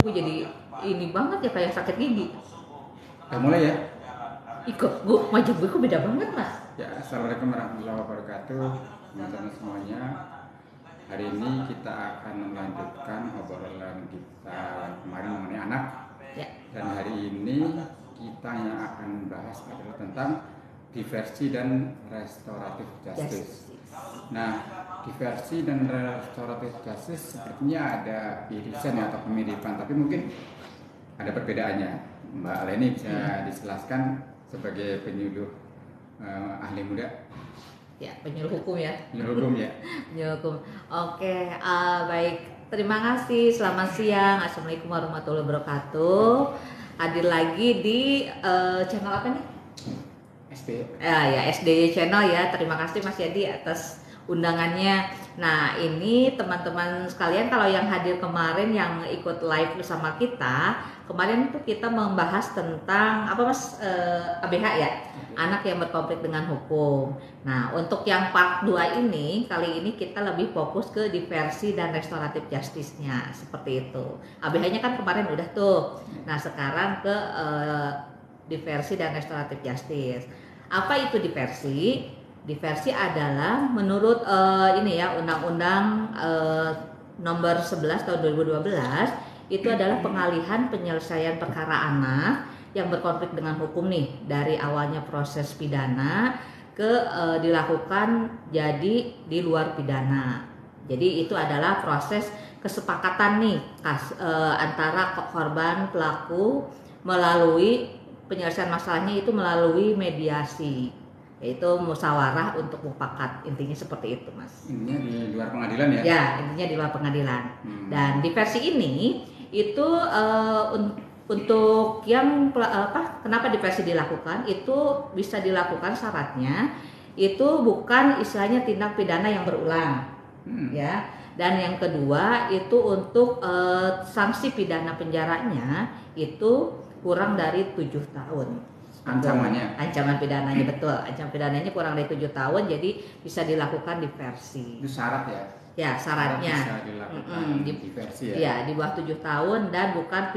Gue jadi ini banget ya kayak sakit gigi. Udah mulai ya? Ikut gue, wajah gue kok beda banget mas. Ya, assalamualaikum warahmatullahi wabarakatuh, teman-teman semuanya. Hari ini kita akan melanjutkan obrolan kita kemarin mengenai anak. Ya. Dan hari ini kita yang akan membahas adalah tentang diversi dan restoratif justice. Nah, diversi dan restoratif justice sepertinya ada irisan ya, atau kemiripan, tapi mungkin ada perbedaannya. Mbak Leni bisa dijelaskan sebagai penyuluh ahli muda. Ya, penyuluh hukum ya. Penyuluh hukum ya. Penyuluh hukum. Oke, baik. Terima kasih. Selamat siang. Assalamualaikum warahmatullahi wabarakatuh. Hadir lagi di channel apa nih? SD. Ya, SD channel ya. Terima kasih Mas Yadi atas undangannya. Nah, ini teman-teman sekalian, kalau yang hadir kemarin yang ikut live bersama kita, kemarin itu kita membahas tentang apa Mas, ABH ya, anak yang berkonflik dengan hukum. Nah, untuk yang part 2 ini, kali ini kita lebih fokus ke diversi dan restoratif justice-nya, seperti itu. ABH-nya kan kemarin udah tuh. Nah, sekarang ke diversi dan restoratif justice. Apa itu diversi? Diversi adalah menurut ini ya, Undang-Undang Nomor 11 tahun 2012 itu adalah pengalihan penyelesaian perkara anak yang berkonflik dengan hukum nih, dari awalnya proses pidana ke dilakukan jadi di luar pidana. Jadi itu adalah proses kesepakatan nih antara korban pelaku melalui penyelesaian masalahnya itu melalui mediasi, yaitu musyawarah untuk mufakat, intinya seperti itu Mas. Intinya di luar pengadilan ya? Ya, intinya di luar pengadilan. Dan diversi ini itu untuk yang kenapa diversi dilakukan, itu bisa dilakukan syaratnya itu bukan istilahnya tindak pidana yang berulang, ya. Dan yang kedua itu untuk sanksi pidana penjaranya itu kurang dari 7 tahun. Ancamannya? Ancaman pidananya, betul. Ancaman pidananya kurang dari 7 tahun, jadi bisa dilakukan diversi. Itu syarat ya? Ya, syaratnya. Bisa dilakukan diversi ya? Ya, di bawah 7 tahun dan bukan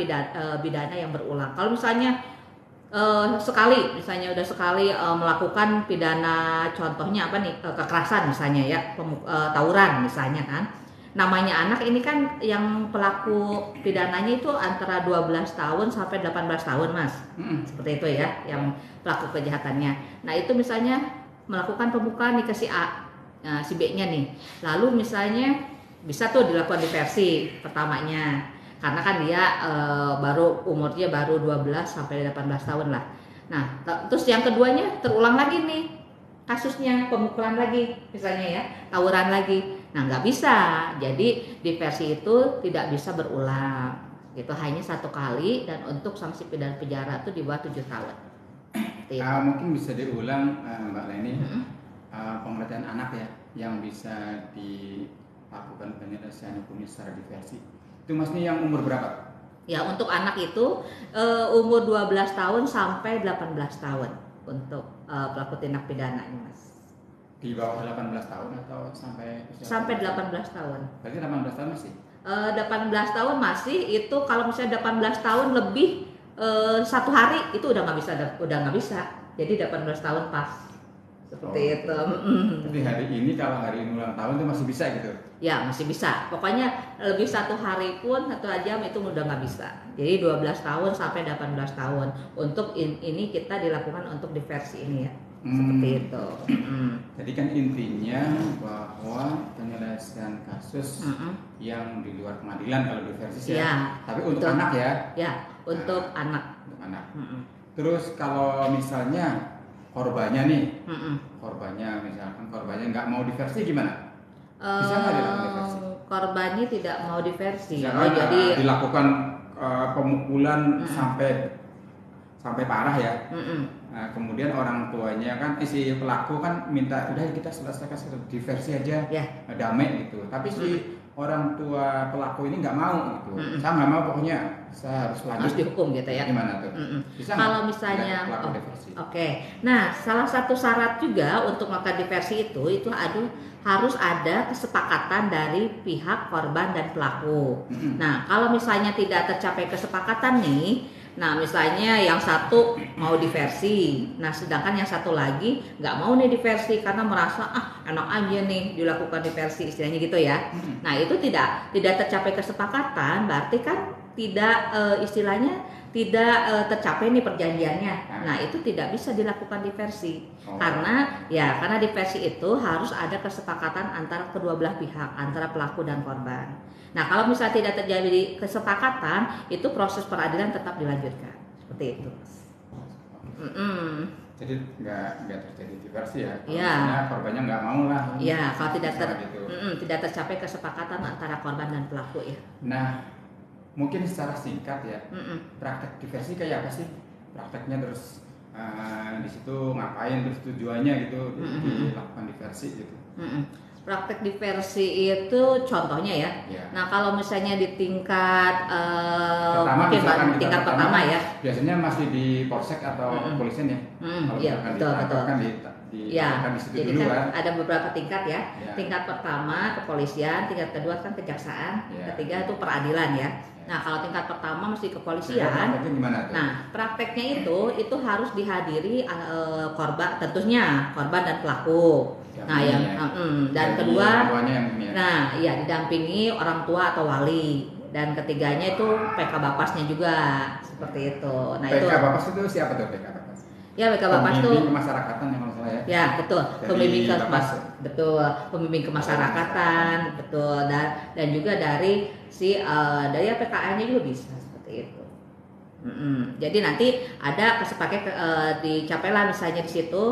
pidana yang berulang. Kalau misalnya sekali, misalnya udah sekali melakukan pidana, contohnya apa nih, kekerasan misalnya ya, tawuran misalnya kan. Namanya anak ini kan yang pelaku pidananya itu antara 12 tahun sampai 18 tahun Mas. Seperti itu ya, yang pelaku kejahatannya. Nah, itu misalnya melakukan pembukaan nih ke si A, nah, si B-nya nih. Lalu misalnya bisa tuh dilakukan diversi pertamanya. Karena kan dia umurnya baru 12 sampai 18 tahun lah. Nah, terus yang keduanya terulang lagi nih kasusnya, pemukulan lagi misalnya ya, tawuran lagi. Nah, nggak bisa. Jadi diversi itu tidak bisa berulang. Itu hanya 1 kali, dan untuk sanksi pidana penjara itu di bawah 7 tahun. Mungkin bisa diulang Mbak Leni, pengertian anak ya yang bisa dilakukan penyelesaian hukumnya secara diversi. Itu maksudnya yang umur berapa? Ya, untuk anak itu umur 12 tahun sampai 18 tahun untuk pelaku tindak pidana ini Mas. Di bawah 18 tahun atau sampai 18 tahun. Berarti 18 tahun masih? 18 tahun masih. Itu kalau misalnya 18 tahun lebih 1 hari itu udah nggak bisa. Jadi 18 tahun pas. Seperti itu. Tapi hari ini, kalau hari ini ulang tahun itu masih bisa gitu? Ya, masih bisa. Pokoknya lebih 1 hari pun, 1 jam itu udah nggak bisa. Jadi 12 tahun sampai 18 tahun. Untuk ini kita dilakukan untuk diversi ini ya. Seperti itu. Jadi kan intinya bahwa penyelesaian kasus yang di luar pengadilan kalau diversi ya. Tapi untuk anak ya? Ya, untuk anak. Untuk anak. Terus kalau misalnya korbannya nih, misalkan korbannya nggak mau diversi gimana? Bisa nggak dilakukan diversi? Korbannya tidak mau diversi. Jadi dilakukan pemukulan sampai parah ya. Nah, kemudian orang tuanya kan si pelaku kan minta udah kita selesaikan diversi aja, damai gitu. Tapi si orang tua pelaku ini nggak mau gitu, saya nggak mau, pokoknya saya harus lanjut, harus dihukum gitu ya. Gimana tuh? Bisa kalau misalnya oke. Nah, salah satu syarat juga untuk melakukan diversi itu harus ada kesepakatan dari pihak korban dan pelaku. Nah, kalau misalnya tidak tercapai kesepakatan nih, nah misalnya yang satu mau diversi, nah sedangkan yang satu lagi nggak mau nih diversi karena merasa enak aja nih dilakukan diversi, istilahnya gitu ya. Nah itu tidak tercapai kesepakatan, berarti kan tidak istilahnya tidak tercapai nih perjanjiannya. Nah itu tidak bisa dilakukan diversi karena diversi itu harus ada kesepakatan antara kedua belah pihak, antara pelaku dan korban. Nah kalau misalnya tidak terjadi kesepakatan, itu proses peradilan tetap dilanjutkan seperti itu. Jadi nggak terjadi diversi ya? Iya. Korbannya nggak mau lah. Iya, kalau tidak tercapai kesepakatan antara korban dan pelaku ya. Nah, mungkin secara singkat ya, praktek diversi kayak apa sih? Prakteknya terus di situ ngapain, terus tujuannya gitu dilakukan diversi gitu. Praktek diversi itu contohnya ya. Nah kalau misalnya di tingkat pertama ya, biasanya masih di polsek atau kepolisian ya. Iya betul. Di situ jadi dulu, kan ada beberapa tingkat ya. Tingkat pertama kepolisian, tingkat kedua kan kejaksaan, ketiga itu peradilan ya. Nah kalau tingkat pertama masih kepolisian. Nah prakteknya itu harus dihadiri korban, tentunya korban dan pelaku. Nah dan kedua, didampingi orang tua atau wali, dan ketiganya itu PK Bapasnya juga seperti itu. Nah PK Bapas itu siapa tuh PK Bapas? Ya PK Bapas itu pembimbing kemasyarakatan yang masalah ya. Ya betul, pembimbing kemasyarakatan, betul, dan juga dari dari PKN-nya juga bisa seperti itu. Jadi nanti ada dicapailah misalnya di situ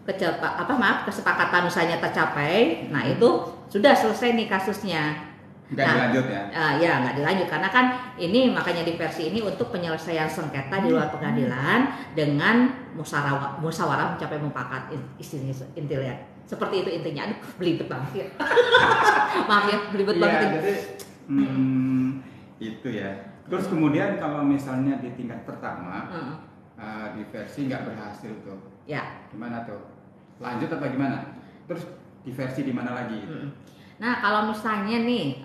kesepakatan misalnya tercapai, nah itu sudah selesai nih kasusnya. Dilanjut ya? Nggak dilanjut karena kan ini makanya diversi ini untuk penyelesaian sengketa di luar pengadilan dengan musyawarah mencapai mufakat, intinya seperti itu intinya. Aduh belibet banget ya. Maaf ya, belibet banget. Jadi itu ya. Terus kemudian kalau misalnya di tingkat pertama diversi nggak berhasil tuh, gimana tuh? Lanjut apa gimana? Terus diversi di mana lagi? Nah kalau misalnya nih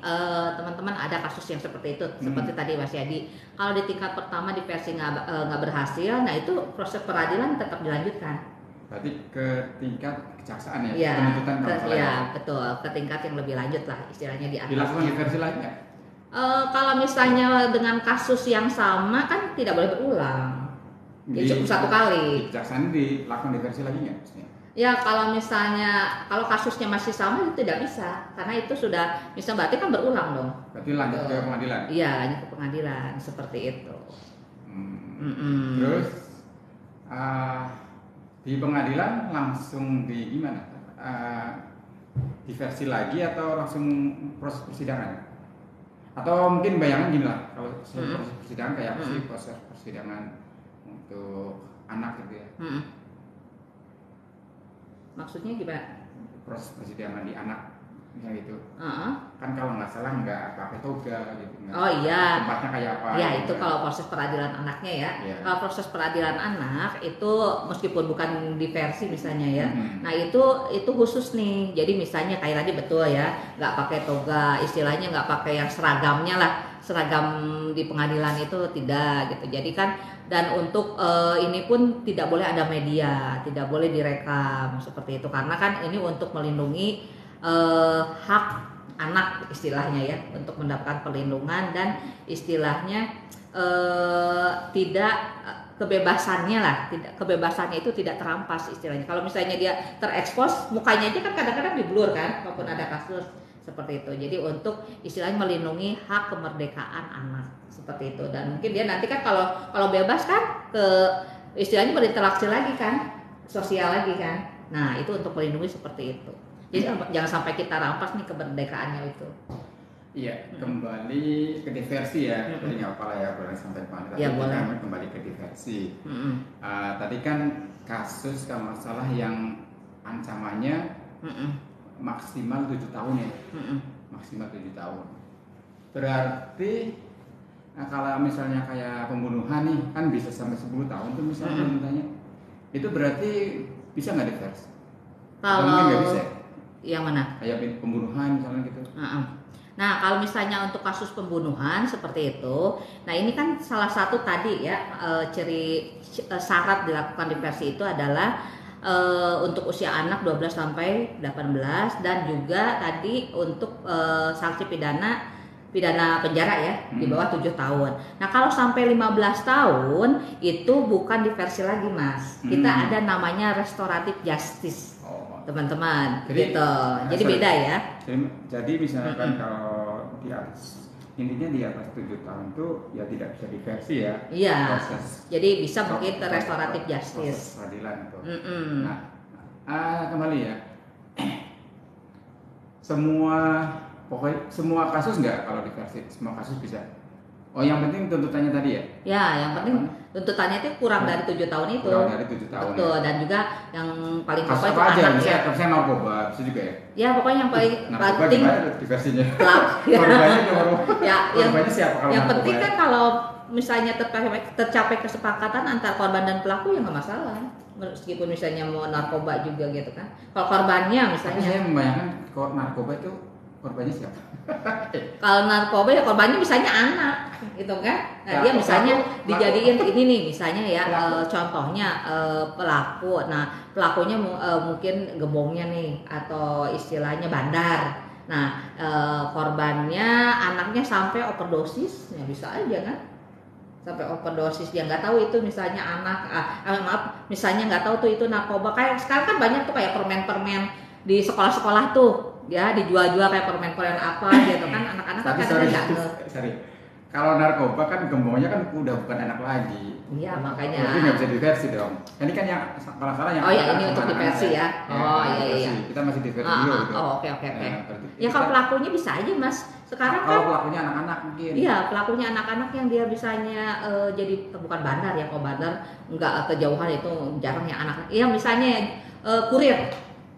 teman-teman ada kasus yang seperti itu, seperti tadi Mas Yadi, kalau di tingkat pertama diversi nggak berhasil, nah itu proses peradilan tetap dilanjutkan. Berarti ke tingkat kejaksaan ya? Penuntutan betul, ke tingkat yang lebih lanjut lah istilahnya di atasnya. Dilakukan diversi lagi nggak? Kalau misalnya dengan kasus yang sama kan tidak boleh berulang. Cukup satu kali. Di kejaksaan dilakukan diversi lagi nggak? Ya kalau misalnya kasusnya masih sama itu tidak bisa, karena itu sudah berarti kan berulang dong. Berarti lanjut ke pengadilan. Iya, lanjut ke pengadilan seperti itu. Terus di pengadilan langsung di gimana? Diversi lagi atau langsung proses persidangan? Atau mungkin bayangan gini lah, kalau proses persidangan kayak apa sih proses persidangan untuk anak gitu ya? Maksudnya gimana? Proses persidangan di anak gitu. Kan kalau nggak salah nggak pakai toga gitu. Tempatnya kayak apa? Ya itu kalau proses peradilan anaknya ya. Kalau proses peradilan anak itu meskipun bukan diversi misalnya ya. Nah itu khusus nih. Jadi misalnya kayak tadi betul ya, nggak pakai toga, istilahnya nggak pakai yang seragamnya lah. Seragam di pengadilan itu tidak gitu. Jadi kan dan untuk ini pun tidak boleh ada media, tidak boleh direkam seperti itu karena kan ini untuk melindungi hak anak istilahnya ya, untuk mendapatkan perlindungan dan istilahnya tidak kebebasannya itu tidak terampas istilahnya. Kalau misalnya dia terekspos mukanya aja kan kadang-kadang diblur kan, maupun ada kasus seperti itu. Jadi untuk istilahnya melindungi hak kemerdekaan anak seperti itu. Dan mungkin dia nanti kan kalau bebas kan ke istilahnya berinteraksi lagi kan, sosial lagi kan. Nah itu untuk melindungi seperti itu. Jadi jangan sampai kita rampas nih kemerdekaannya itu. Iya, kembali ke diversi ya. Jadi nggak apa-apa ya boleh sampai kemana. Ya, boleh. Kami kembali ke diversi. Tadi kan kasus kalau masalah yang ancamannya maksimal 7 tahun ya. maksimal 7 tahun. Berarti kalau misalnya kayak pembunuhan nih kan bisa sampai 10 tahun tuh misalnya mintanya. Itu berarti bisa nggak diversi? Atau mungkin nggak bisa? Yang mana? Kayak pembunuhan misalnya gitu. Nah, kalau misalnya untuk kasus pembunuhan seperti itu, nah ini kan salah satu tadi ya ciri syarat dilakukan diversi itu adalah untuk usia anak 12 sampai 18 dan juga tadi untuk sanksi pidana penjara ya di bawah 7 tahun. Nah, kalau sampai 15 tahun itu bukan diversi lagi, Mas. Kita ada namanya restoratif justice. Teman-teman, gitu. Jadi beda ya. Jadi misalkan kalau di atas intinya di atas 7 tahun itu ya tidak bisa diversi ya. Iya. Jadi bisa mungkin ke restoratif justice. Peradilan itu. Nah, kembali ya. Semua kasus nggak kalau diversi? Semua kasus bisa. Oh, yang penting tuntutannya tadi ya? Ya, yang penting tuntutannya itu kurang dari 7 tahun itu. Kurang dari 7 tahun. Betul, ya. Dan juga yang paling pokok itu anak ya. Misalnya narkoba, bisa juga ya? Ya, pokoknya yang paling penting diversinya. Korbannya siapa kalau yang penting kan kalau misalnya tercapai kesepakatan antar korban dan pelaku ya nggak masalah. Meskipun misalnya mau narkoba juga gitu kan. Kalau korbannya misalnya. Saya membayangkan kalau narkoba itu korbannya siapa? Kalau narkoba ya korbannya misalnya anak, gitu kan? Nah, dia misalnya dijadiin ini nih, misalnya ya contohnya pelaku. Nah, pelakunya mungkin gembongnya nih atau istilahnya bandar. Nah, korbannya anaknya sampai overdosis, ya bisa aja kan? Sampai overdosis dia nggak tahu itu misalnya misalnya nggak tahu tuh itu narkoba. Kayak sekarang kan banyak tuh kayak permen-permen di sekolah-sekolah tuh. Ya dijual-jual kayak permen-permen apa gitu kan anak-anak kan sorry. Kalau narkoba kan gembongnya kan udah bukan anak lagi. Iya makanya. Jadi nggak bisa diversi dong. Ini kan yang salah yang. Oh ya ini untuk diversi ya. Oh iya. Kita masih diversi dulu gitu. Oke. Ya kalau pelakunya bisa aja Mas. Sekarang kalau kan pelakunya anak-anak mungkin. Iya pelakunya anak-anak yang dia bisanya jadi bukan bandar ya. Kalau bandar nggak kejauhan itu jarang yang anak. Iya misalnya kurir.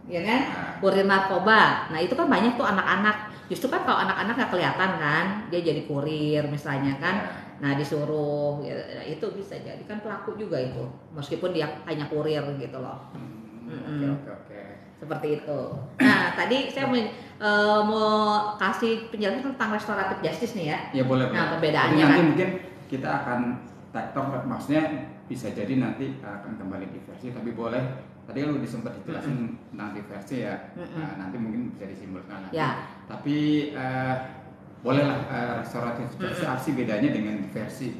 Ya kan, kurir narkoba. Nah itu kan banyak tuh anak-anak. Justru kan kalau anak-anak nggak kelihatan kan, dia jadi kurir misalnya kan. Nah disuruh, ya, itu bisa jadi kan pelaku juga itu, meskipun dia hanya kurir gitu loh. Oke. Seperti itu. Nah tadi saya mau kasih penjelasan tentang restoratif justice nih ya. Ya boleh. Nah perbedaannya nanti kan. Mungkin kita akan maksudnya bisa jadi nanti akan kembali diversi, tapi boleh. Tadi kan udah sempat dijelasin tentang diversi ya. Nanti mungkin bisa disimpulkan lagi. Ya. Tapi bolehlah restoratif justice apa sih bedanya dengan diversi?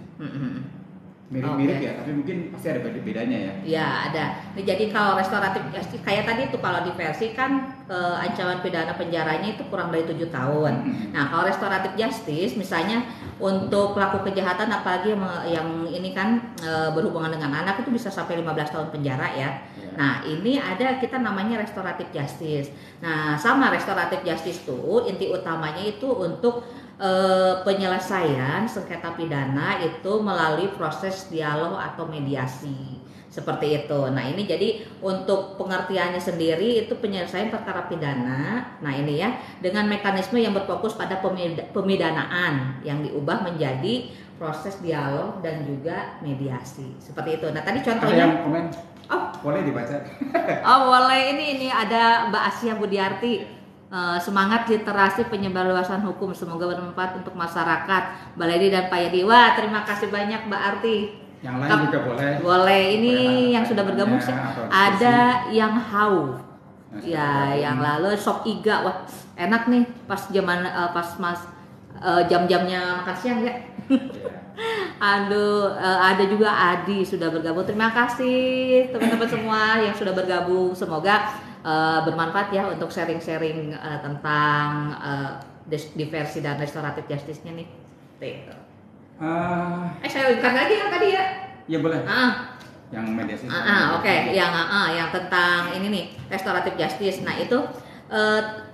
Mirip-mirip ya, tapi mungkin pasti ada bedanya ya. Ya ada. Nah, jadi kalau restoratif justice kayak tadi itu kalau diversi kan ancaman pidana penjaranya itu kurang dari 7 tahun. Nah kalau restoratif justice misalnya untuk pelaku kejahatan apalagi yang ini kan berhubungan dengan anak itu bisa sampai 15 tahun penjara ya. Nah ini ada kita namanya restoratif justice. Nah sama restoratif justice tuh inti utamanya itu untuk penyelesaian sengketa pidana itu melalui proses dialog atau mediasi seperti itu. Nah ini jadi untuk pengertiannya sendiri itu penyelesaian perkara pidana. Nah ini ya dengan mekanisme yang berfokus pada pemidanaan yang diubah menjadi proses dialog dan juga mediasi seperti itu. Nah tadi contohnya. Ada yang komen? Oh boleh dibaca. Oh boleh ini ada Mbak Asia Budiarti. Semangat literasi penyebarluasan hukum semoga bermanfaat untuk masyarakat. Baledi dan Pak Yadi. Wah terima kasih banyak Mbak Arti. Yang lain juga boleh. Boleh ini boleh yang sudah bergabung sih. Ada yang Hau. Ya yang lalu Sok Iga. Wah enak nih pas jam-jamnya makan siang ya. Aduh, ada juga Adi sudah bergabung. Terima kasih teman-teman semua yang sudah bergabung. Semoga bermanfaat ya untuk sharing-sharing tentang diversi dan restoratif justice-nya nih. Saya lihat lagi yang tadi ya. Iya boleh. Yang mediasi. Oke. Yang tentang ini nih restoratif justice. Nah itu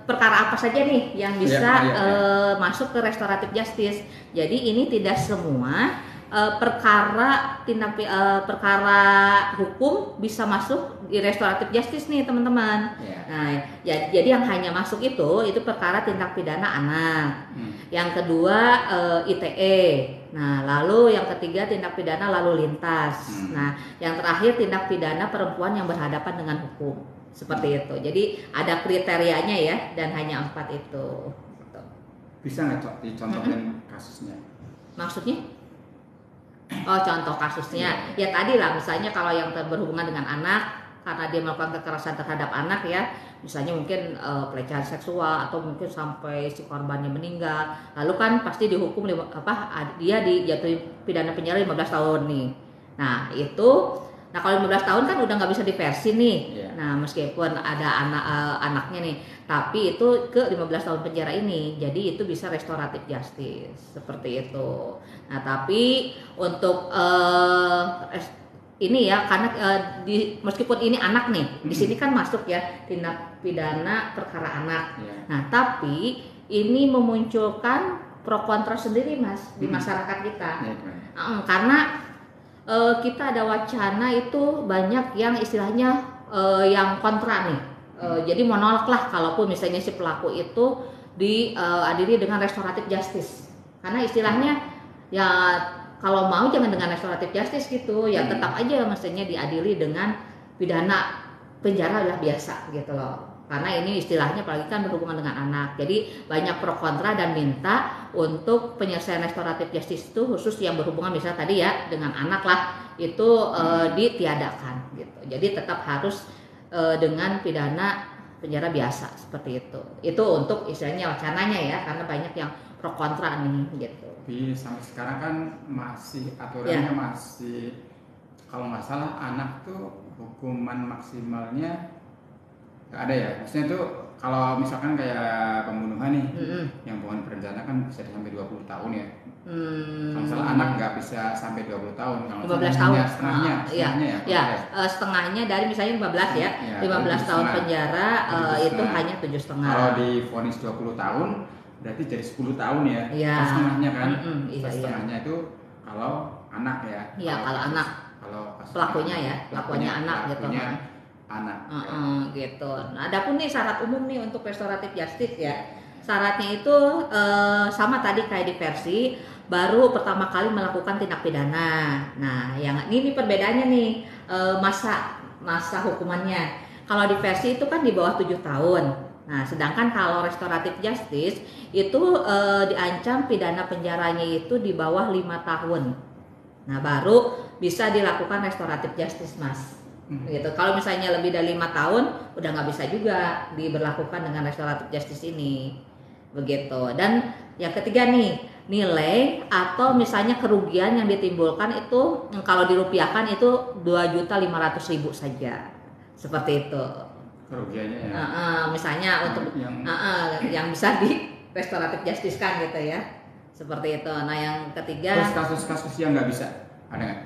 perkara apa saja nih yang bisa masuk ke restoratif justice. Jadi ini tidak semua perkara hukum bisa masuk di restoratif justice nih teman-teman. Nah, jadi yang hanya masuk itu perkara tindak pidana anak. Yang kedua ITE. Nah, lalu yang ketiga tindak pidana lalu lintas. Nah, yang terakhir tindak pidana perempuan yang berhadapan dengan hukum. Seperti itu. Jadi ada kriterianya ya, dan hanya 4 itu. Bisa nggak Cok dicontohin kasusnya? Maksudnya? Oh, contoh kasusnya. Ya tadi lah, misalnya kalau yang berhubungan dengan anak, karena dia melakukan kekerasan terhadap anak ya, misalnya mungkin pelecehan seksual atau mungkin sampai si korbannya meninggal, lalu kan pasti dihukum dia dijatuhi pidana penjara 15 tahun nih. Nah itu, kalau 15 tahun kan udah nggak bisa diversi nih. Nah meskipun ada anaknya nih, tapi itu ke 15 tahun penjara ini, jadi itu bisa restoratif justice seperti itu. Nah tapi untuk ini ya, karena meskipun ini anak nih, di sini kan masuk ya tindak pidana perkara anak. Nah, tapi ini memunculkan pro kontra sendiri Mas di masyarakat kita. Karena kita ada wacana itu banyak yang istilahnya yang kontra nih. Jadi menolak lah kalaupun misalnya si pelaku itu diadili dengan restoratif justice. Karena istilahnya ya kalau mau jangan dengan restoratif justice gitu, ya tetap aja mestinya diadili dengan pidana penjara lah biasa gitu loh. Karena ini istilahnya apalagi kan berhubungan dengan anak. Jadi banyak pro kontra dan minta untuk penyelesaian restoratif justice itu khusus yang berhubungan misalnya tadi ya dengan anak lah itu ditiadakan gitu. Jadi tetap harus dengan pidana penjara biasa seperti itu. Itu untuk istilahnya wacananya ya, karena banyak yang pro kontra nih gitu. Tapi sampai sekarang kan masih aturannya masih, kalau nggak salah anak tuh hukuman maksimalnya nggak ada ya. Maksudnya tuh kalau misalkan kayak pembunuhan nih, yang pembunuhan berencana kan bisa sampai 20 tahun ya. Kalau salah anak nggak bisa sampai 20 tahun. Kalau 15 tahun. Setengahnya ya. Setengahnya dari misalnya 15 ya. 15 tahun penjara itu hanya 7,5. Kalau divonis 20 tahun berarti jadi 10 tahun ya. Setengahnya kan. Setengahnya itu kalau anak ya. Iya, kalau anak. Kalau pelakunya ya, pelakunya anak gitu. Anak. Gitu. Nah, adapun nih syarat umum nih untuk restoratif justice ya. Syaratnya itu sama tadi kayak di versi, baru pertama kali melakukan tindak pidana. Nah, yang ini perbedaannya nih masa hukumannya. Kalau di versi itu kan di bawah 7 tahun. Nah, sedangkan kalau restoratif justice itu diancam pidana penjaranya itu di bawah 5 tahun. Nah, baru bisa dilakukan restoratif justice Mas. Gitu. Kalau misalnya lebih dari 5 tahun udah nggak bisa juga diberlakukan dengan restoratif justice ini. Begitu. Dan yang ketiga nih, nilai atau misalnya kerugian yang ditimbulkan itu kalau dirupiahkan itu 2.500.000 saja. Seperti itu. Kerugiannya ya. Misalnya untuk yang bisa di restoratif justice kan gitu ya. Seperti itu. Nah, yang ketiga. Terus kasus-kasus yang nggak bisa ada nggak?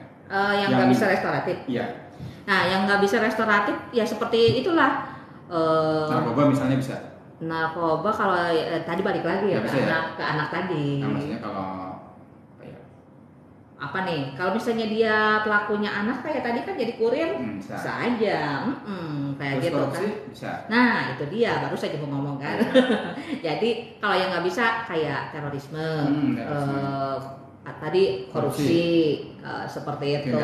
Yang nggak bisa restoratif. Iya. Nah, yang nggak bisa restoratif ya seperti itulah. Narkoba misalnya bisa. Narkoba kalau tadi balik lagi ya ke anak tadi. Nah, maksudnya kalau apa nih? Kalau misalnya dia pelakunya anak kayak tadi kan jadi kurir, bisa aja. Kayak terus gitu korupsi, kan. Bisa. Nah, itu dia baru saja mau ngomong kan. Jadi kalau yang nggak bisa kayak terorisme. Tadi korupsi seperti itu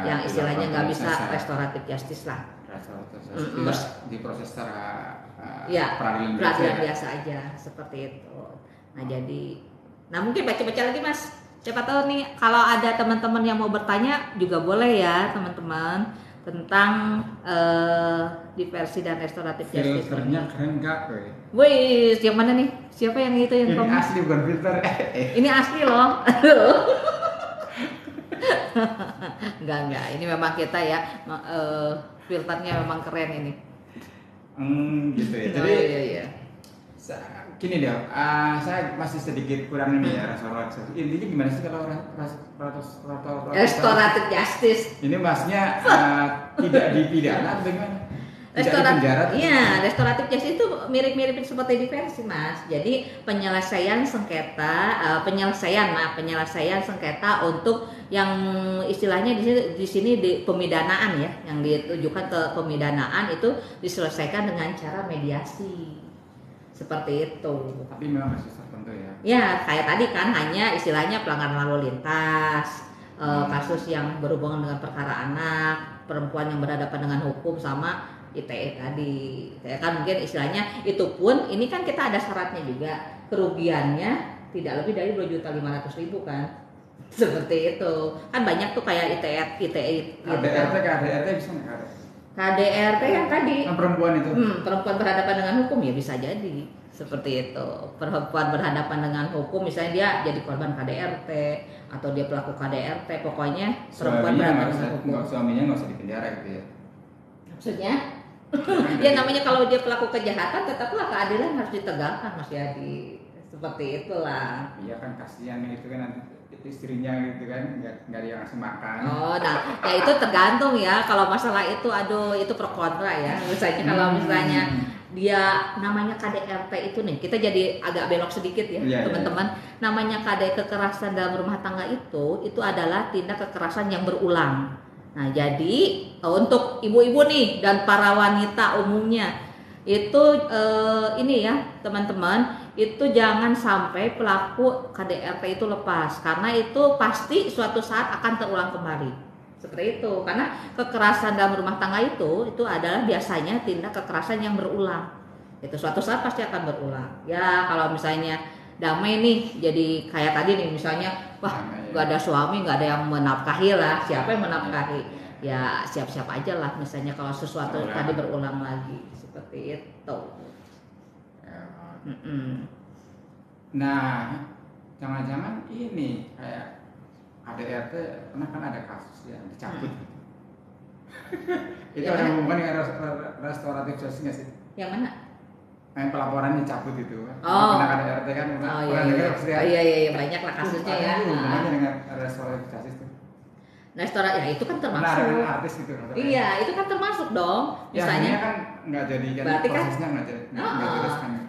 yang istilahnya nggak bisa restoratif justice lah. Diproses secara peradilan biasa aja seperti itu. Nah mungkin baca-baca lagi Mas, siapa tahu nih kalau ada teman-teman yang mau bertanya juga boleh ya teman-teman tentang diversi dan restoratif justice. Filternya keren nggak? Wih, yang mana nih? Siapa yang itu yang ini asli bukan filter. Ini asli loh. Enggak. Ini memang kita ya filternya memang keren ini. Gitu ya. Jadi gini deh, saya masih sedikit kurang ini ya restoratif. Intinya gimana sih kalau restoratif justice? Ini maksudnya tidak dipidana atau bagaimana? Restoratif justice itu mirip-mirip seperti diversi, Mas. Jadi penyelesaian sengketa untuk yang istilahnya di sini di pemidanaan ya, yang ditujukan ke pemidanaan itu diselesaikan dengan cara mediasi. Seperti itu. Tapi memang kasus tertentu ya. Ya, kayak tadi kan hanya istilahnya pelanggaran lalu lintas, kasus yang berhubungan dengan perkara anak, perempuan yang berhadapan dengan hukum sama ITE tadi. Ya kan mungkin istilahnya itu pun ini kan kita ada syaratnya juga, kerugiannya tidak lebih dari 2.500.000 kan. Seperti itu. Kan banyak tuh kayak ITE KDRT bisa nggak? KDRT yang tadi Perempuan itu. Perempuan berhadapan dengan hukum ya bisa jadi seperti itu. Perempuan berhadapan dengan hukum misalnya dia jadi korban KDRT atau dia pelaku KDRT, pokoknya perempuan berhadapan dengan hukum. Suaminya nggak usah dipenjara gitu ya. Maksudnya? Ya namanya kalau dia pelaku kejahatan tetaplah keadilan harus ditegakkan, Mas Yadi. Seperti itulah. Iya kan kasihan itu kan nanti istrinya gitu kan nggak dia ngasih makan. Oh, nah ya itu tergantung ya. Kalau masalah itu, aduh itu pro kontra ya. Misalnya kalau misalnya dia namanya KDRT itu nih, kita jadi agak belok sedikit ya teman-teman. Namanya KD kekerasan dalam rumah tangga itu adalah tindak kekerasan yang berulang. Nah jadi untuk ibu-ibu nih dan para wanita umumnya itu ini ya teman-teman, itu jangan sampai pelaku KDRT itu lepas, karena itu pasti suatu saat akan terulang kembali. Seperti itu, karena kekerasan dalam rumah tangga itu adalah biasanya tindak kekerasan yang berulang. Itu suatu saat pasti akan berulang. Ya kalau misalnya damai nih, jadi kayak tadi nih misalnya, wah nggak ada suami, nggak ada yang menafkahi lah, siapa yang menafkahi? Ya siap-siap aja lah misalnya kalau sesuatu tadi berulang lagi, seperti itu. Nah, jangan-jangan ini kayak KDRT pernah kan ada kasus yang dicabut. Itu ada hubungan dengan restoratif justice nggak sih? Yang mana? Yang pelaporan dicabut itu. Oh. Pernah KDRT kan? Iya banyak lah kasusnya ya. Hubungannya dengan restoratif justice itu. Restoran ya itu kan termasuk. Nah, artis gitu. Iya, itu kan termasuk dong. Misalnya kan nggak jadi kan prosesnya nggak jadi.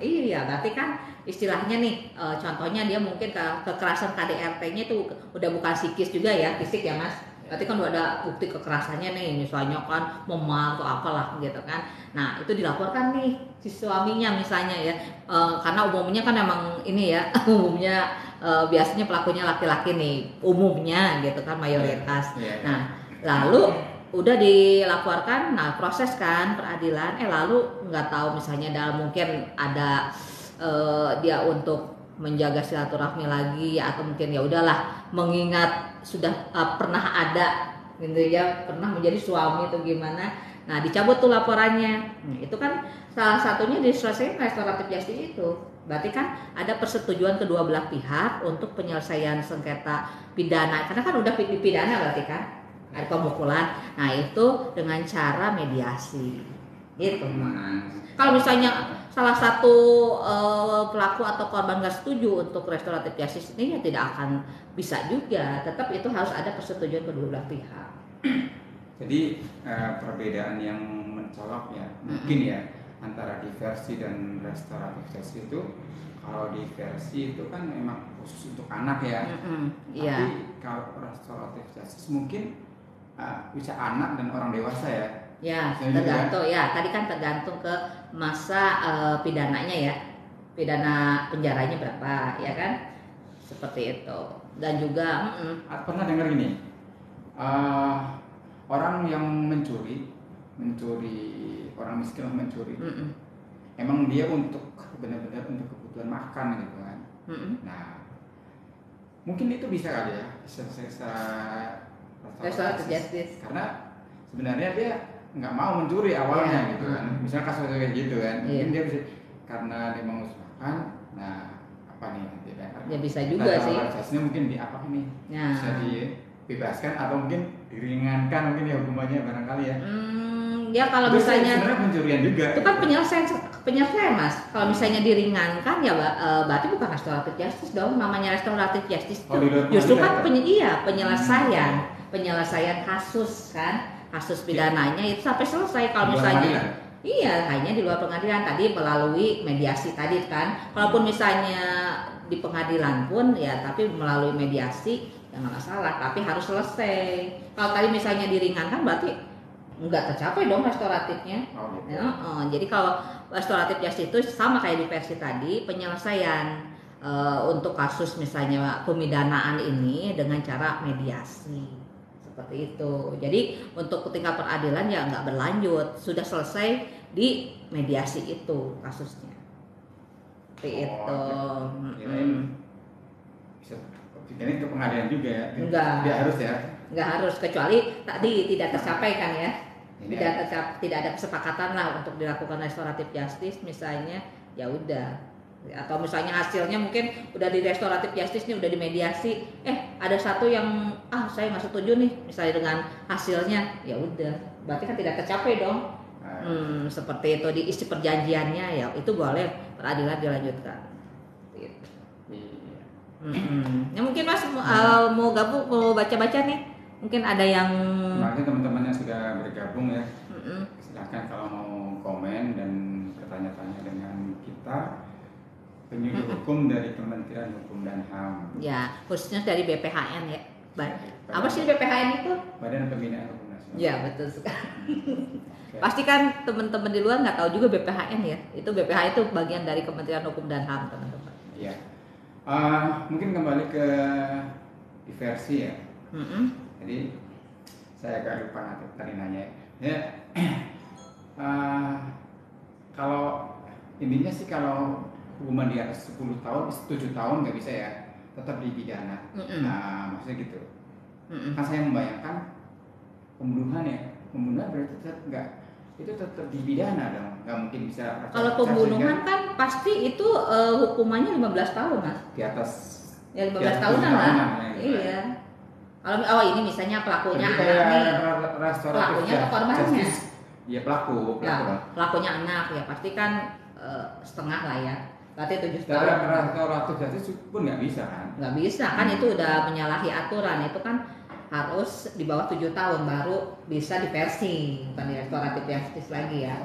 Iya, berarti kan istilahnya nih, contohnya dia mungkin kekerasan KDRT-nya itu udah bukan psikis juga ya, fisik ya Mas. Berarti kan udah ada bukti kekerasannya nih, misalnya kan memar atau apalah gitu kan. Nah itu dilaporkan nih si suaminya misalnya ya, karena umumnya kan emang ini ya, umumnya biasanya pelakunya laki-laki nih, umumnya gitu kan mayoritas. Nah lalu udah dilaporkan, nah proses kan peradilan, lalu nggak tahu misalnya dalam mungkin ada dia untuk menjaga silaturahmi lagi atau mungkin ya udahlah mengingat sudah pernah ada gitu ya, pernah menjadi suami atau gimana. Nah dicabut tuh laporannya. Itu kan salah satunya diselesaikan restoratif justice itu. Berarti kan ada persetujuan kedua belah pihak untuk penyelesaian sengketa pidana, karena kan udah dipidana berarti kan ada pemukulan. Nah itu dengan cara mediasi gitu Mas. Kalau misalnya salah satu pelaku atau korban nggak setuju untuk restoratif justice ini ya tidak akan bisa juga, tetap itu harus ada persetujuan kedua belah pihak. Jadi perbedaan yang mencolok ya mungkin ya antara diversi dan restoratif justice itu, kalau diversi itu kan memang khusus untuk anak ya. Tapi kalau restoratif justice mungkin bisa anak dan orang dewasa ya. Ya, tergantung ya. Tadi kan tergantung ke masa pidananya ya. Pidana penjaranya berapa, ya kan? Seperti itu. Dan juga pernah dengar gini. Orang yang mencuri orang miskin mencuri. Emang dia untuk benar-benar untuk kebutuhan makan gitu kan. Nah, mungkin itu bisa kali ya. Bisa restoratif justice. Karena sebenarnya dia nggak mau mencuri awalnya gitu kan, misalnya kasus kayak gitu kan, mungkin dia bisa karena dia mau makan, nah apa nih nanti ya bisa juga sih. Jasnya mungkin di apa nih, bisa dibebaskan atau mungkin diringankan mungkin ya hukumannya barangkali ya. Ya kalau itu misalnya sebenarnya pencurian juga. Itu kan penyelesaian Mas. Kalau misalnya diringankan ya berarti bukan restoratif justice dong, namanya restoratif justice justru kan penyelesaian kasus kan. Kasus pidananya itu sampai selesai. Kalau misalnya Iya, hanya di luar pengadilan tadi melalui mediasi tadi kan. Kalaupun misalnya di pengadilan pun ya tapi melalui mediasi ya nggak masalah, tapi harus selesai. Kalau tadi misalnya diringankan berarti nggak tercapai dong restoratifnya. Oh, gitu. Ya, jadi kalau restoratif justice itu sama kayak di versi tadi, penyelesaian untuk kasus misalnya pemidanaan ini dengan cara mediasi. Seperti itu. Jadi untuk tingkat peradilan ya nggak berlanjut, sudah selesai di mediasi itu kasusnya. Seperti itu. Bisa ini ke pengadilan juga ya? Enggak harus ya? Nggak harus, kecuali tadi tidak tercapai kan ya. Tidak ada kesepakatan lah untuk dilakukan restoratif justice misalnya, ya udah. Atau misalnya hasilnya mungkin udah di restoratif justice nih, udah dimediasi, ada satu yang saya nggak setuju nih misalnya dengan hasilnya, ya udah berarti kan tidak tercapai dong. Seperti itu di isi perjanjiannya, ya itu boleh peradilan dilanjutkan gitu. Ya mungkin Mas mau gabung, mau baca-baca nih, mungkin ada yang makanya teman-teman yang sudah bergabung ya, silahkan kalau mau komen dan bertanya-tanya dengan kita penyuluh hukum dari Kementerian Hukum dan HAM. Ya, khususnya dari BPHN ya. Apa sih BPHN itu? Badan Pembinaan Hukum Nasional. Ya, betul sekali. Pasti kan teman-teman di luar nggak tahu juga BPHN ya. Itu BPH itu bagian dari Kementerian Hukum dan HAM, teman-teman. Iya. Mungkin kembali ke diversi ya. Jadi saya agak lupa tadi nanya. Ya, kalau intinya sih kalau hukuman di atas 10 tahun, 7 tahun nggak bisa ya, tetap dipidana. Nah, maksudnya gitu. Kan saya membayangkan pembunuhan berarti tetap dipidana dong, nggak mungkin bisa. Kalau pembunuhan kan pasti itu hukumannya 15 tahun Mas. Di atas. Ya 15 tahunan lah. Iya. Kalau ini misalnya pelakunya anak nih. Pelakunya atau korbannya? Iya pelaku. Ya, pelakunya anak ya pasti kan setengah lah ya. Berarti 7 tahun. Restoratif justice pun nggak bisa kan? Nggak bisa kan, itu udah menyalahi aturan. Itu kan harus di bawah 7 tahun baru bisa diversi, bukan di restoratif justice lagi ya.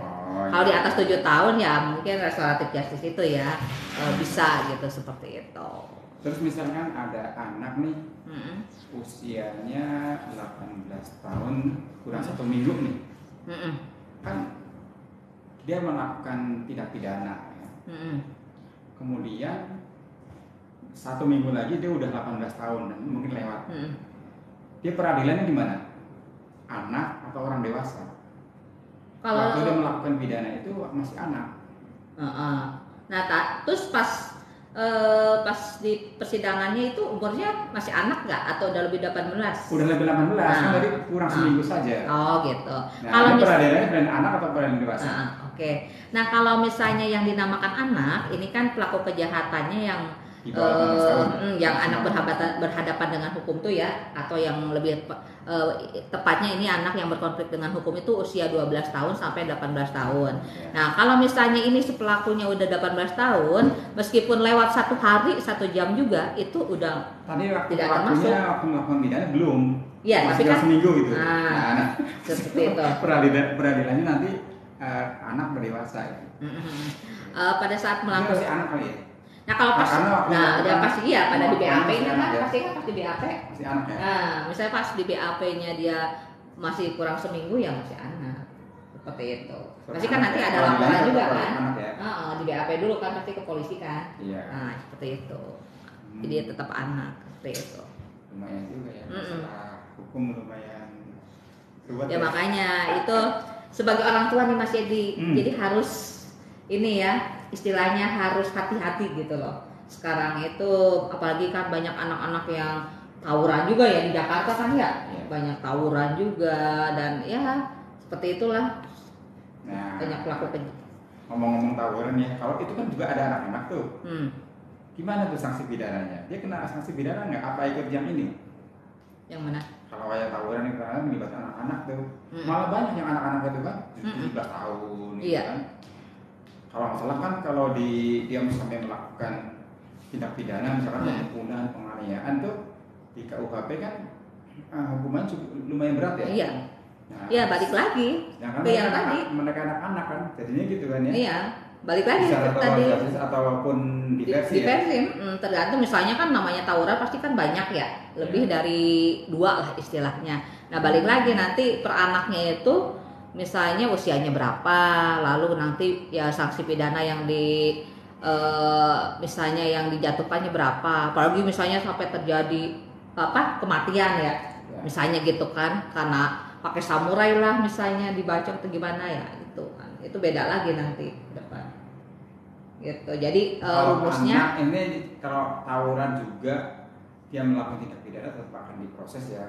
Kalau di atas 7 tahun ya mungkin restoratif justice itu ya bisa gitu, seperti itu. Terus misalkan ada anak nih usianya 18 tahun kurang 1 minggu nih, kan dia melakukan tindak pidana ya. Kemudian 1 minggu lagi dia udah 18 tahun dan mungkin lewat. Dia peradilannya di mana? Anak atau orang dewasa? Kalau waktu dia melakukan pidana itu masih anak. Nah, terus pas di persidangannya itu umurnya masih anak nggak atau udah lebih 18? Udah lebih 18, kan tadi kurang seminggu saja. Oh gitu. Nah, kalau peradilannya peradilan anak atau peradilan dewasa? Oke. Nah, kalau misalnya yang dinamakan anak, ini kan pelaku kejahatannya yang yang anak berhadapan dengan hukum tuh ya, atau yang lebih tepatnya ini anak yang berkonflik dengan hukum itu usia 12 tahun sampai 18 tahun. Nah, kalau misalnya ini si pelakunya udah 18 tahun, meskipun lewat 1 hari 1 jam juga itu udah tadi waktu tidak termasuk. Waktu melakukan pidana belum. Iya, tapi kan seminggu gitu. Nah, seperti itu. Peradilannya nanti anak berdewasa ya. Pada saat melakukan masih anak kali ya. Nah kalau pas, dia pasti iya pada di BAP-nya kan pasti pas di BAP. Masih anak ya. Nah, misalnya pas di BAP-nya dia masih kurang seminggu ya masih anak. Seperti itu. Pasti kan nanti ada laporan juga kan. Di BAP dulu kan pasti ke polisi kan. Iya. Nah, seperti itu. Jadi tetap anak seperti itu. Lumayan juga ya. Masalah hukum lumayan ruwet. Ya makanya itu sebagai orang tua nih Mas Yedi, jadi harus ini ya, istilahnya harus hati-hati gitu loh. Sekarang itu apalagi kan banyak anak-anak yang tawuran juga ya di Jakarta kan ya, banyak tawuran juga dan ya seperti itulah. Nah, banyak pelaku ngomong-ngomong tawuran ya, kalau itu kan juga ada anak-anak tuh. Gimana tuh sanksi pidananya? Dia kena sanksi pidana nggak? Apa ikut jam ini? Yang mana? Kalau kayak tawuran itu kan melibatkan anak-anak tuh, malah banyak yang anak-anak itu kan 17 tahun, gitu kan. Kalau nggak salah kan kalau dia sampai melakukan tindak pidana misalkan pembunuhan, penganiayaan tuh di KUHP kan hukuman cukup lumayan berat ya. Iya. Nah, ya balik lagi ke yang tadi. Mereka anak-anak kan, jadinya gitu kan ya. Iya, balik lagi bisa tadi. Ataupun diversi diversi ya. Tergantung, misalnya kan namanya tawuran pasti kan banyak ya, lebih dari 2 lah istilahnya. Nah balik lagi nanti per anaknya itu misalnya usianya berapa, lalu nanti ya sanksi pidana yang misalnya yang dijatuhkannya berapa, apalagi misalnya sampai terjadi kematian ya, misalnya gitu kan, karena pakai samurai lah misalnya dibacok atau gimana ya, itu kan itu beda lagi nanti ke depan gitu. Jadi rumusnya ini kalau tawuran juga dia melakukan tindak pidana tetap akan diproses ya.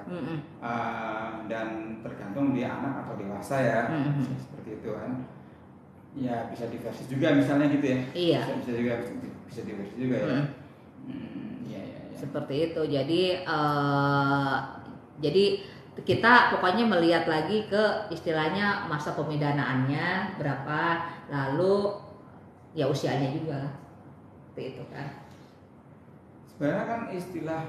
Dan tergantung dia anak atau dewasa ya. Seperti itu kan. Ya bisa diversi juga misalnya gitu ya. Iya. Bisa diversi juga ya. Ya. Seperti itu. Jadi kita pokoknya melihat lagi ke istilahnya masa pemidanaannya berapa, lalu ya usianya juga seperti itu kan. Sebenarnya kan istilah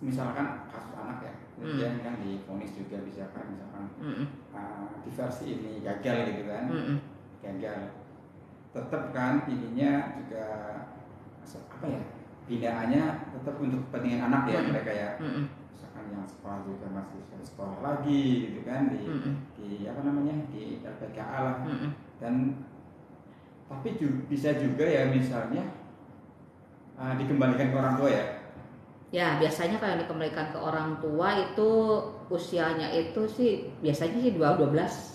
misalkan kasus anak ya, kemudian kan divonis juga bisa kan, misalkan diversi ini gagal gitu kan, gagal, tetap kan ininya juga pindahnya tetap untuk kepentingan anak ya mereka ya. Misalkan yang sekolah juga masih sekolah lagi gitu kan di LPKA lah. Dan tapi bisa juga ya misalnya dikembalikan ke orang tua ya. Ya biasanya kalau dikembalikan ke orang tua itu usianya itu sih biasanya sih 12 ya.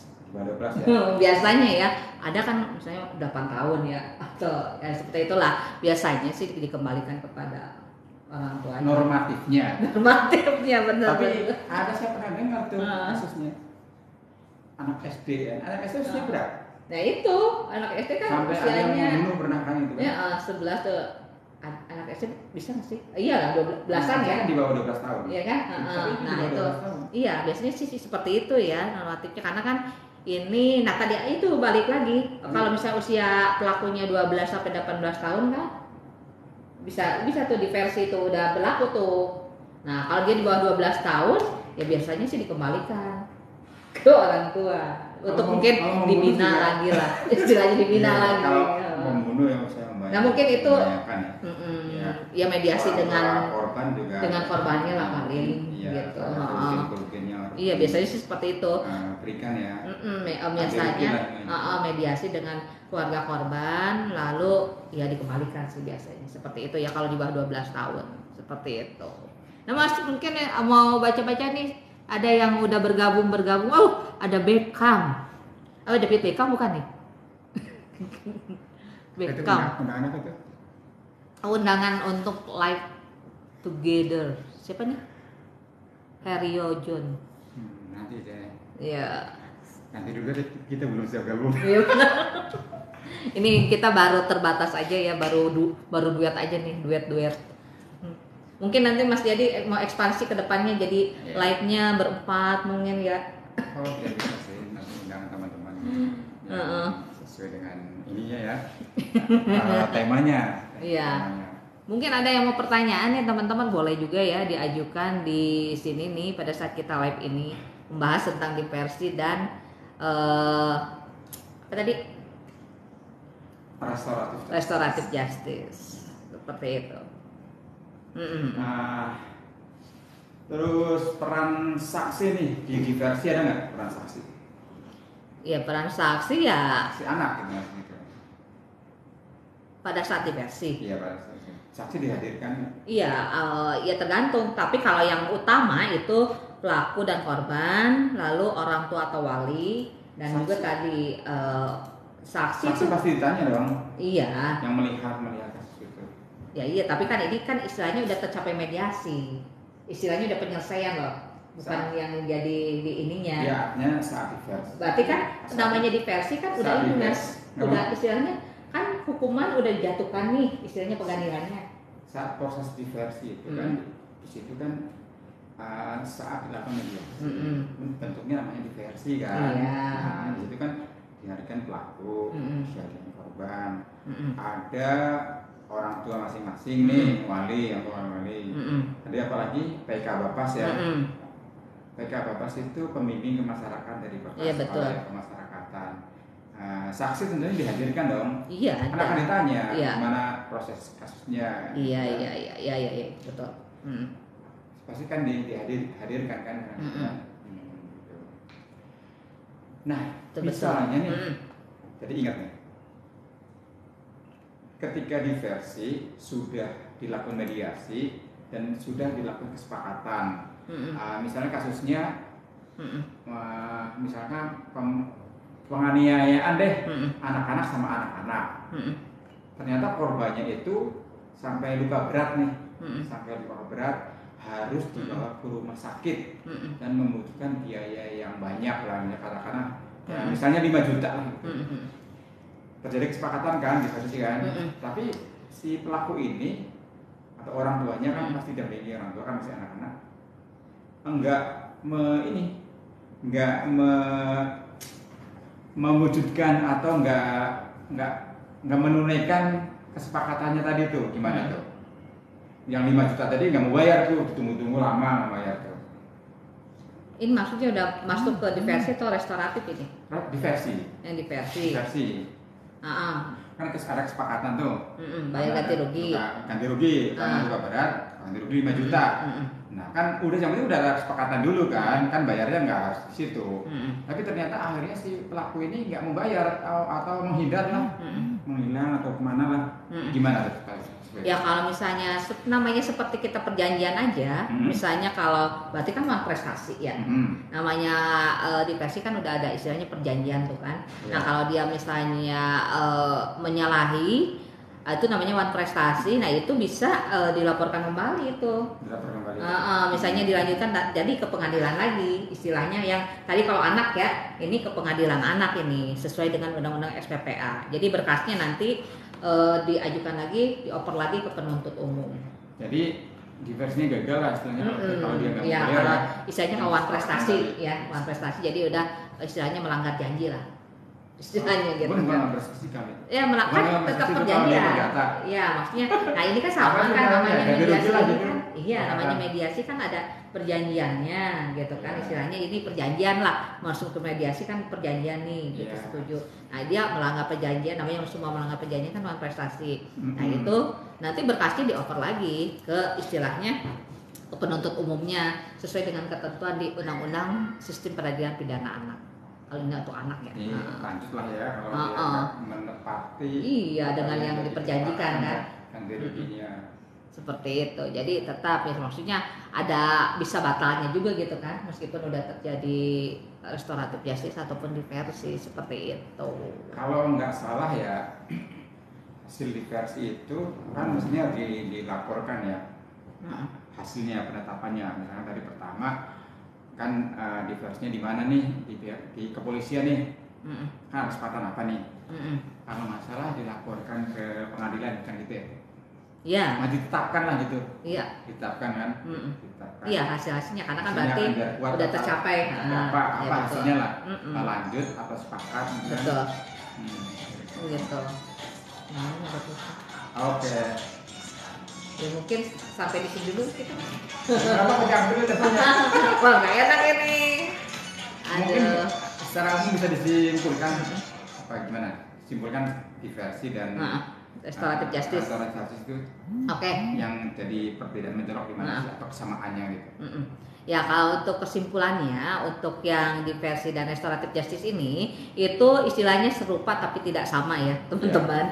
Biasanya ya, ada kan misalnya 8 tahun ya, atau ya seperti itulah. Biasanya sih dikembalikan kepada orang tua. Normatifnya benar. Tapi ada saya pernah dengar tuh kasusnya anak SD ya. Anak SD usia berapa? Nah itu anak SD kan sampai usianya ada yang membunuh pernah kan itu kan? Ya 11 tuh anak SD bisa nggak sih? Iya lah 12-an ya. Di bawah 12 tahun. Iya kan? Nah itu, iya biasanya sih seperti itu ya normatifnya, karena kan ini, nah tadi itu balik lagi, kalau misalnya usia pelakunya 12 sampai 18 tahun kan bisa tuh diversi itu udah berlaku tuh. Nah kalau dia di bawah 12 tahun ya biasanya sih dikembalikan ke orang tua untuk mungkin dibina lagi lah, istilahnya dibina lagi. Kalau membunuh yang saya membayangkan. Nah mungkin itu ya mediasi dengan korban juga, dengan korbannya lah paling gitu. Iya biasanya sih seperti itu. Berikan ya. Biasanya mediasi dengan keluarga korban, lalu ya dikembalikan sih biasanya seperti itu ya kalau di bawah 12 tahun seperti itu. Nah Mas mungkin mau baca-baca nih, ada yang udah bergabung. Oh ada Beckham. Oh David Beckham bukan nih? Beckham. Undangan apa tuh? Undangan untuk live together. Siapa nih? Haryo John. Nanti deh. Iya. Nanti dulu kita belum siap gabung. Iya. Ini kita baru terbatas aja ya, baru duet aja nih, duet. Mungkin nanti Mas Jadi mau ekspansi ke depannya jadi live-nya berempat mungkin ya. Oh, ya bisa sih, nanti undangan teman-teman. Sesuai dengan ininya ya. Temanya. Iya. Mungkin ada yang mau pertanyaan nih teman-teman, boleh juga ya diajukan di sini nih pada saat kita live ini membahas tentang diversi dan apa tadi? Restoratif justice. Seperti itu. Nah, terus peran saksi nih di diversi ada nggak peran saksi? Iya peran saksi ya. Si anak gitu. Pada saat diversi. Iya pada saat saksi dihadirkan. Iya, ya tergantung. Tapi kalau yang utama itu pelaku dan korban, lalu orang tua atau wali, dan saksi. Juga tadi saksi itu pasti ditanya dong. Iya. Yang melihat kasus itu. Ya iya, tapi kan ini kan istilahnya udah tercapai mediasi, istilahnya udah penyelesaian loh, bukan yang jadi di ininya. Iya, artinya saat diversi. Berarti kan namanya diversi kan udah ini Mas, udah istilahnya kan hukuman udah dijatuhkan nih, istilahnya pengadilannya. Saat proses diversi itu kan di situ kan saat dilakukan mediasi, bentuknya namanya diversi kan. Iya. Nah, di situ kan dihadirkan pelaku, dihadirkan korban, ada orang tua masing-masing nih, wali atau wali. Tadi apalagi PK Bapas ya. PK Bapas itu pembimbing kemasyarakatan dari Bapas oleh pemasyarakatan. Saksi tentunya dihadirkan dong. Iya. Karena akan ditanya gimana proses kasusnya. Iya, betul. Pasti kan dihadirkan kan. Gitu. Nah, misalnya nih, jadi ingat nih, ketika diversi sudah dilakukan mediasi dan sudah dilakukan kesepakatan, misalnya kasusnya, misalkan penganiayaan deh, anak-anak sama anak-anak, ternyata korbannya itu sampai luka berat nih, sampai luka berat harus dibawa ke rumah sakit dan membutuhkan biaya yang banyak lah, katakanlah misalnya 5 juta lah gitu. Terjadi kesepakatan kan, diversi kan, tapi si pelaku ini atau orang tuanya kan pasti dampingi orang tua kan masih anak-anak, enggak mewujudkan atau enggak menunaikan kesepakatannya tadi tuh, gimana tuh? Yang 5 juta tadi nggak mau bayar tuh, tunggu-tunggu lama nggak bayar tuh. Ini maksudnya udah masuk ke diversi atau restoratif ini? Diversi. Yang diversi. Kan ada kesepakatan tuh. Bayar ganti rugi. Ganti rugi, karena luka berat, ganti rugi 5 juta. Nah kan udah yang penting udah ada kesepakatan dulu kan bayarnya nggak harus di situ. Tapi ternyata akhirnya si pelaku ini nggak mau bayar atau menghindar lah, menghilang atau kemana lah. Gimana tuh? Ya kalau misalnya namanya seperti kita perjanjian aja, misalnya kalau berarti kan uang prestasi ya, namanya diversi kan udah ada istilahnya perjanjian tuh kan. Nah kalau dia misalnya menyalahi, itu namanya uang prestasi. Nah itu bisa dilaporkan kembali itu. Misalnya dilanjutkan jadi ke pengadilan lagi, istilahnya yang tadi kalau anak ya, ini ke pengadilan anak ini sesuai dengan undang-undang SPPA. Jadi berkasnya nanti diajukan lagi, dioper lagi ke penuntut umum. Jadi diversinya gagal lah istilahnya kalau dia nggak bayar. Kalau istilahnya kawan prestasi ya, kawan prestasi. Jadi udah istilahnya melanggar janji lah. Istilahnya gitu kan. Ya melanggar tetap perjanjian. Iya maksudnya. Nah ini kan sama kan namanya mediasi kan. Iya namanya mediasi kan ada perjanjiannya gitu kan, istilahnya ini perjanjian lah, masuk ke mediasi kan perjanjian nih gitu, setuju. Nah dia melanggar perjanjian, namanya semua melanggar perjanjian kan melawan prestasi. Nah itu nanti berkasnya dioper lagi ke istilahnya ke penuntut umumnya sesuai dengan ketentuan di Undang-Undang Sistem Peradilan Pidana Anak. Kalau ini untuk anak ya. Lanjutlah ya kalau dia menepati. Iya dengan yang diperjanjikan kan. Seperti itu. Jadi tetap ya maksudnya ada bisa batalnya juga gitu kan, meskipun udah terjadi restoratif justice ataupun diversi seperti itu. Kalau nggak salah ya hasil diversi itu kan mestinya dilaporkan ya. Hasilnya penetapannya misalnya dari pertama kan diversinya di mana nih, di kepolisian nih. Kan harus kesepakatan apa nih? Kalau nggak salah dilaporkan ke pengadilan kan gitu ya. Iya. Nah, ditetapkan lah gitu. Iya. Ditetapkan kan. Ditetapkan. Iya hasilnya karena kan berarti udah tercapai. Apa hasilnya lah. Lanjut atau sepakat. Betul. Gitu. Oke. Ya mungkin sampai di sini dulu kita. Kenapa pegang dulu depannya? Wah nggak enak ini. Mungkin secara umum bisa disimpulkan apa gimana? Simpulkan diversi dan restoratif justice. Restoratif justice itu yang jadi perbedaan mencolok di mana sih atau kesamaannya gitu? Ya kalau untuk kesimpulannya untuk yang diversi dan restoratif justice ini itu istilahnya serupa tapi tidak sama ya teman-teman.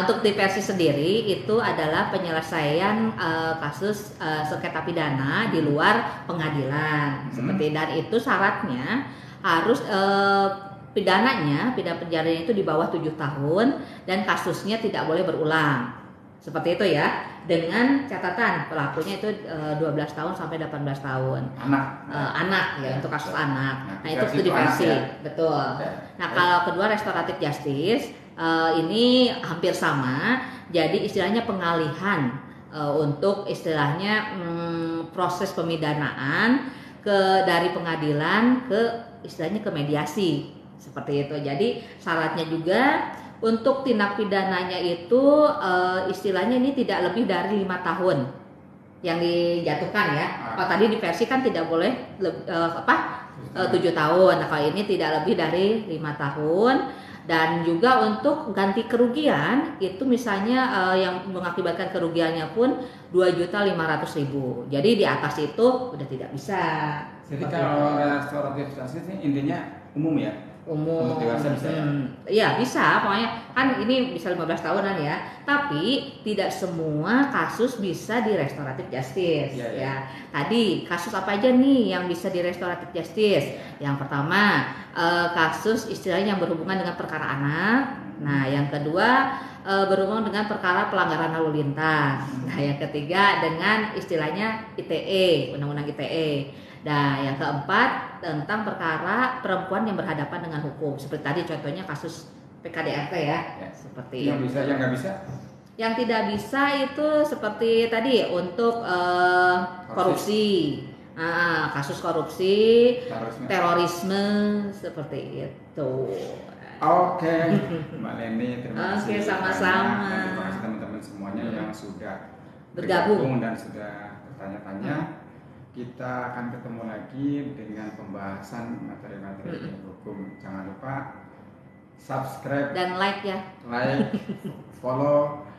Untuk diversi sendiri itu adalah penyelesaian kasus sengketa pidana di luar pengadilan seperti, dan itu syaratnya harus pidana penjaranya itu di bawah 7 tahun dan kasusnya tidak boleh berulang. Seperti itu ya. Dengan catatan pelakunya itu 12 tahun sampai 18 tahun. Anak ya untuk kasus anak. Nah, itu diversi. Betul. Nah, kalau kedua restoratif justice ini hampir sama. Jadi istilahnya pengalihan untuk istilahnya proses pemidanaan dari pengadilan ke istilahnya ke mediasi. Seperti itu. Jadi syaratnya juga untuk tindak pidananya itu istilahnya ini tidak lebih dari 5 tahun yang dijatuhkan ya. Kalau tadi di versi kan tidak boleh 7 tahun. Nah, kalau ini tidak lebih dari 5 tahun. Dan juga untuk ganti kerugian itu misalnya yang mengakibatkan kerugiannya pun 2.500.000. Jadi di atas itu udah tidak bisa. Jadi kalau restoratif justice ini intinya umum ya? Umum. Untuk dewasa bisa ya? Iya bisa, pokoknya kan ini bisa 15 tahunan ya. Tapi tidak semua kasus bisa di restoratif justice ya. Tadi kasus apa aja nih yang bisa di restoratif justice? Yang pertama kasus istilahnya yang berhubungan dengan perkara anak. Nah, yang kedua berhubungan dengan perkara pelanggaran lalu lintas. Nah, yang ketiga dengan istilahnya ITE, undang-undang ITE. Nah, yang keempat tentang perkara perempuan yang berhadapan dengan hukum. Seperti tadi contohnya kasus PKDRT ya. Seperti yang bisa, yang nggak bisa? Yang tidak bisa itu seperti tadi untuk korupsi. Kasus korupsi, terorisme seperti itu. Oke, Mbak Leni, terima kasih. Oke, sama-sama. Terima kasih teman-teman semuanya yang sudah bergabung dan sudah bertanya-tanya. Kita akan ketemu lagi dengan pembahasan materi-materi hukum. Jangan lupa subscribe dan like ya. Like, follow,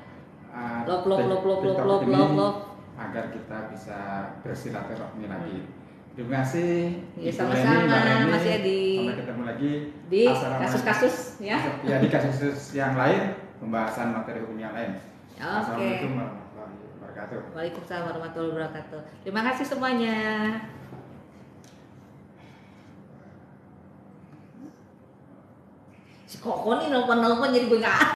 love agar kita bisa bersilaturahmi lagi. Terima kasih. Ya, sama-sama Mas Yadi. Sampai ketemu lagi di kasus-kasus ya. Ya, di kasus yang lain, pembahasan materi hukum yang lain. Assalamualaikum warahmatullahi wabarakatuh. Waalaikumsalam warahmatullahi wabarakatuh. Terima kasih semuanya. Si Koko nih nelpon jadi gue nggak